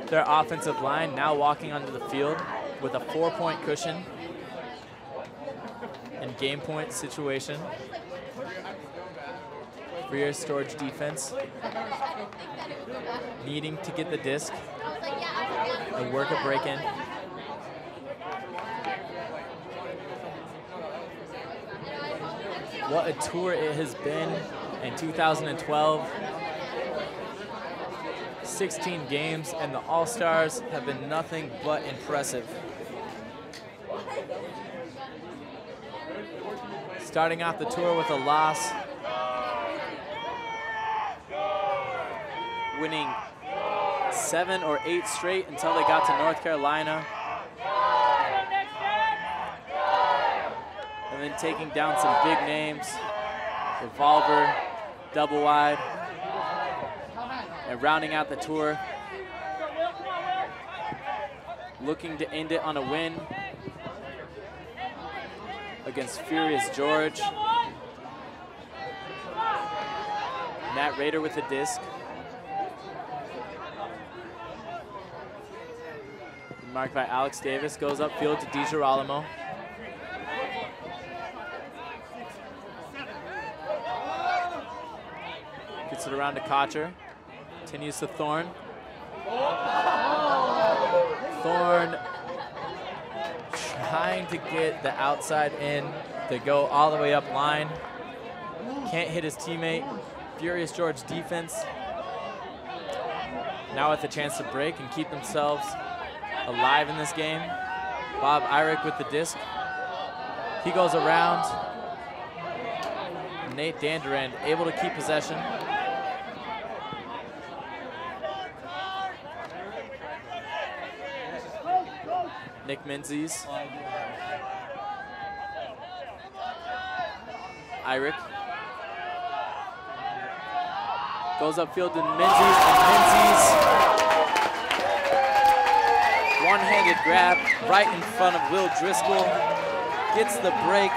Their offensive line now walking onto the field. with a 4-point cushion and game point situation. Furious George defense needing to get the disc and work a break-in. What a tour it has been in 2012. 16 games, and the All-Stars have been nothing but impressive. Starting off the tour with a loss, winning 7 or 8 straight until they got to North Carolina. And then taking down some big names, Revolver, Double Wide, and rounding out the tour, looking to end it on a win against Furious George. Matt Rader with the disc. Marked by Alex Davis, goes upfield to DiGirolamo. Gets it around to Kocher. Continues to Thorne. Thorne trying to get the outside in to go all the way up line. Can't hit his teammate. Furious George defense now with a chance to break and keep themselves alive in this game. Bob Eyrick with the disc. He goes around. Nate Danderand able to keep possession. Nick Menzies. Eyrick. Goes upfield to Menzies, and Menzies, one-handed grab right in front of Will Driscoll. Gets the break,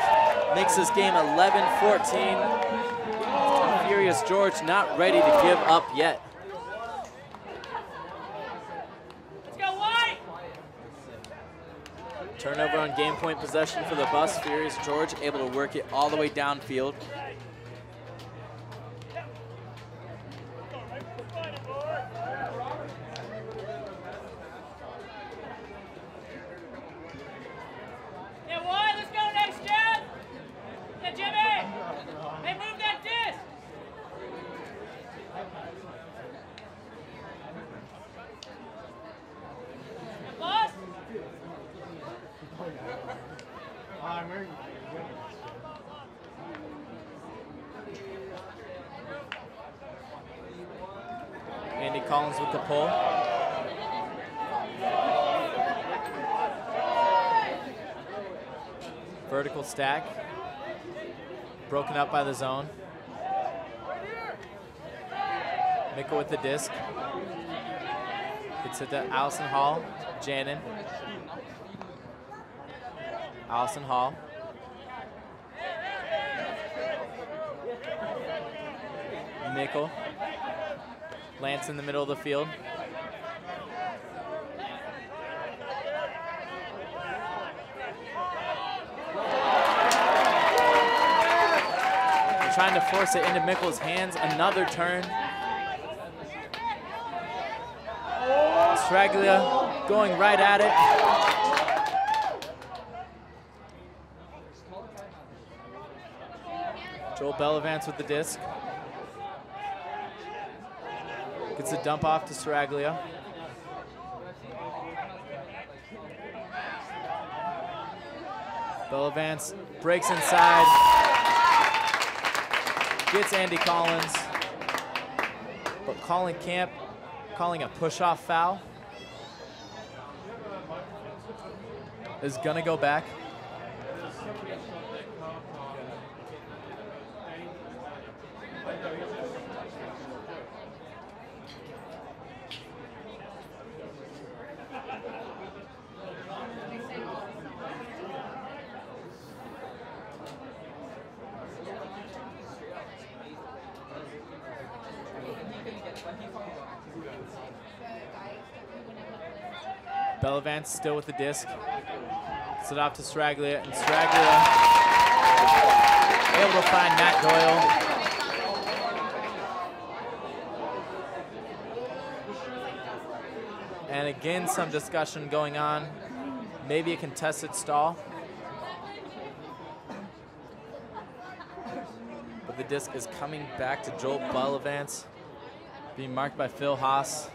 makes this game 11-14. Furious George not ready to give up yet. Turnover on game point possession for the bus. Furious George able to work it all the way downfield. Andy Collins with the pull. Vertical stack. Broken up by the zone. Mickle with the disc. Gets it to Allison Hall. Janin. Allison Hall. Mickle. Lance in the middle of the field. They're trying to force it into Mickle's hands. Another turn. Straglia going right at it. Joel Bellavance with the disc. Gets a dump off to Straglia. Bellavance breaks inside. Gets Andy Collins. But Colin Camp calling a push-off foul. Is gonna go back. Bellavance still with the disc. Gets it off to Straglia, and Straglia able to find Matt Doyle. And again, some discussion going on. Maybe a contested stall. But the disc is coming back to Joel Bellavance, being marked by Phil Haas.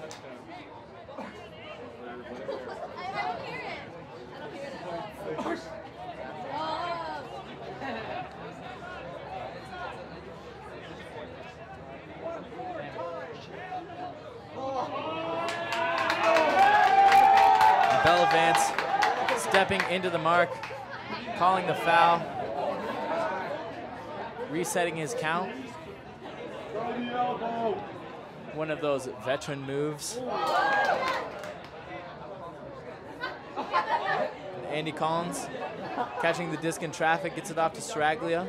Bellavance stepping into the mark, calling the foul, resetting his count. One of those veteran moves. And Andy Collins catching the disc in traffic, gets it off to Straglia.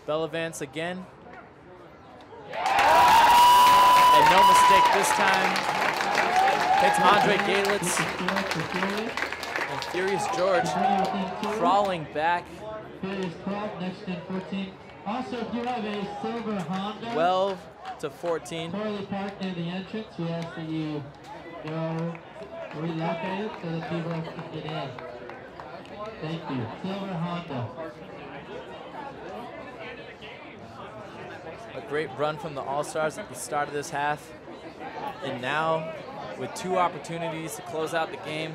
Bellavance again. And no mistake this time. Hits Andre Galitz. And Furious George crawling back. Furious 12, NexGen 14. Also, if you have a silver Honda 12 to 14. poorly parked near the entrance, we ask that you go relocate it so that people can get in. Thank you. Silver Honda. A great run from the All-Stars at the start of this half. And now, with 2 opportunities to close out the game,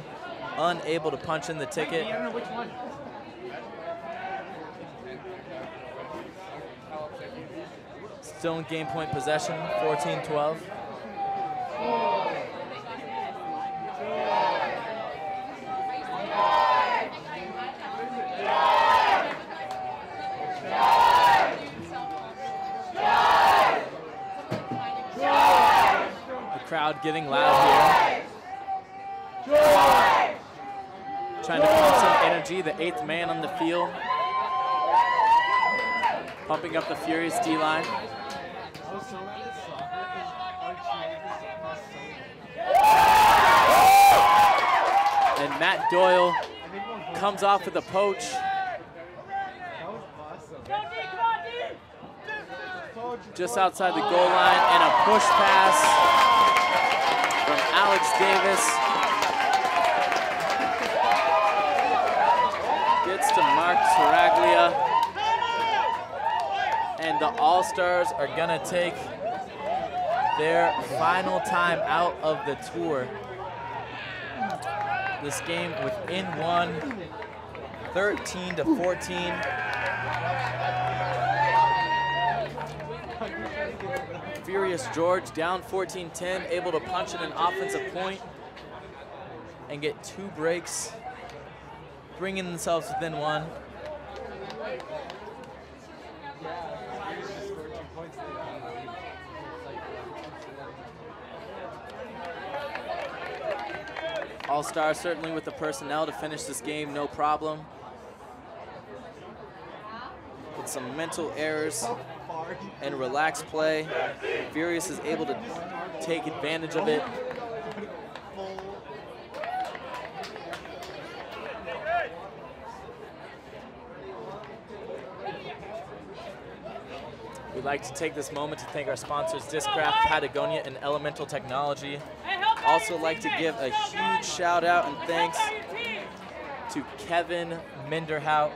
unable to punch in the ticket. Still in game point possession, 14-12. Crowd getting loud here. Trying to pump some energy, the 8th man on the field. Pumping up the Furious D-line. And Matt Doyle comes off with a poach. Just outside the goal line, and a push pass from Alex Davis. Gets to Mark Taraglia. And the All-Stars are gonna take their final time out of the tour. This game within 1, 13-14. Furious George down 14-10, able to punch in an offensive point and get 2 breaks, bringing themselves within 1. All-Stars certainly with the personnel to finish this game, no problem. With some mental errors and relaxed play, Furious is able to take advantage of it. We'd like to take this moment to thank our sponsors, Discraft, Patagonia, and Elemental Technology. Also like to give a huge shout out and thanks to Kevin Minderhout.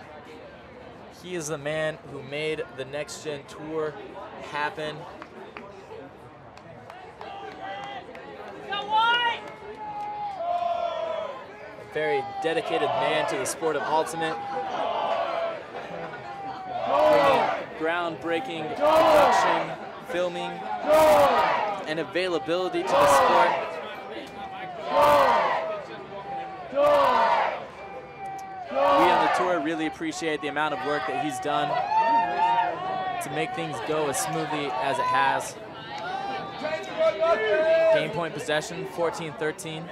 He is the man who made the NexGen Tour happen. A very dedicated man to the sport of Ultimate. Bringing groundbreaking production, filming, and availability to the sport. We on the tour really appreciate the amount of work that he's done to make things go as smoothly as it has. Game point possession, 14-13.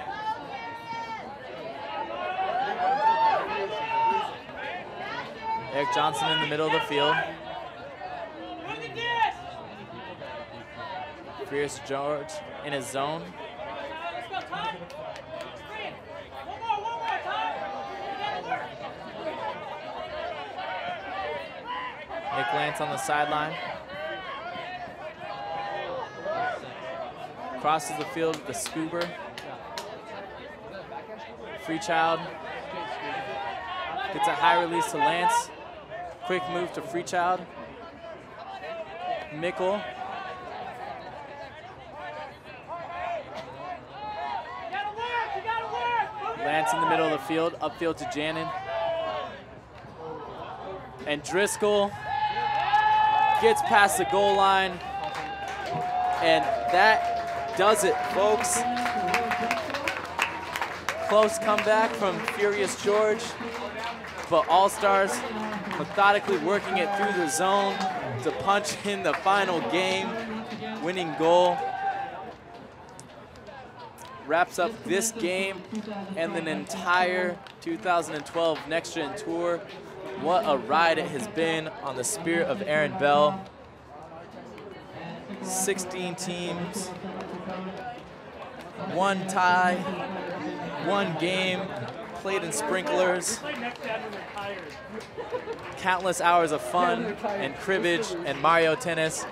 Eric Johnson in the middle of the field. Furious George in his zone. Nick Lance on the sideline. Crosses the field with the Scuba. Freechild gets a high release to Lance. Quick move to Freechild. Mickle. Lance in the middle of the field, upfield to Janin. And Driscoll gets past the goal line. And that does it, folks. Close comeback from Furious George, but All-Stars methodically working it through the zone to punch in the final game, winning goal. Wraps up this game and an entire 2012 NexGen Tour. What a ride it has been on the spirit of Aaron Bell. 16 teams, 1 tie, 1 game, played in sprinklers, countless hours of fun and cribbage and Mario Tennis.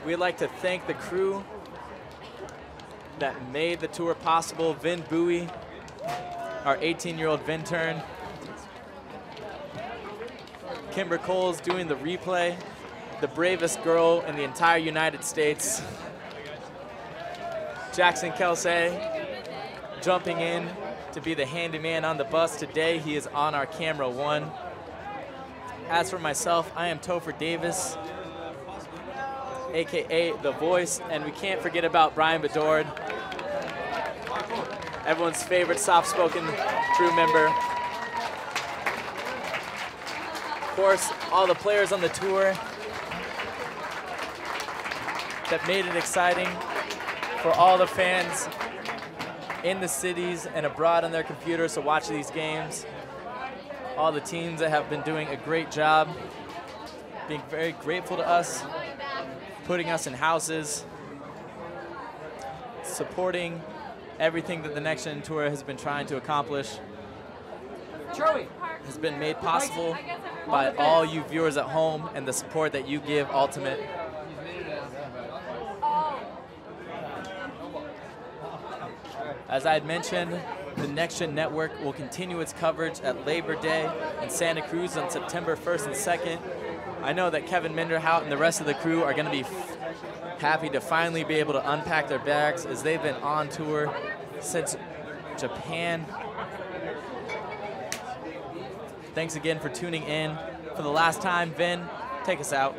We'd like to thank the crew that made the tour possible. Vin Bowie, our 18-year-old Vintern. Kimber Coles doing the replay, the bravest girl in the entire United States. Jackson Kelsey jumping in to be the handyman on the bus today. He is on our camera 1. As for myself, I am Topher Davis, AKA The Voice, and we can't forget about Brian Bedord, everyone's favorite soft-spoken crew member. Of course, all the players on the tour that made it exciting for all the fans in the cities and abroad on their computers to watch these games. All the teams that have been doing a great job, being very grateful to us, putting us in houses, supporting everything that the NexGen Tour has been trying to accomplish. Has been made possible by all you viewers at home and the support that you give Ultimate. As I had mentioned, the NexGen Network will continue its coverage at Labor Day in Santa Cruz on September 1st and 2nd. I know that Kevin Minderhout and the rest of the crew are going to be happy to finally be able to unpack their bags as they've been on tour since Japan. Thanks again for tuning in. For the last time, Vin, take us out.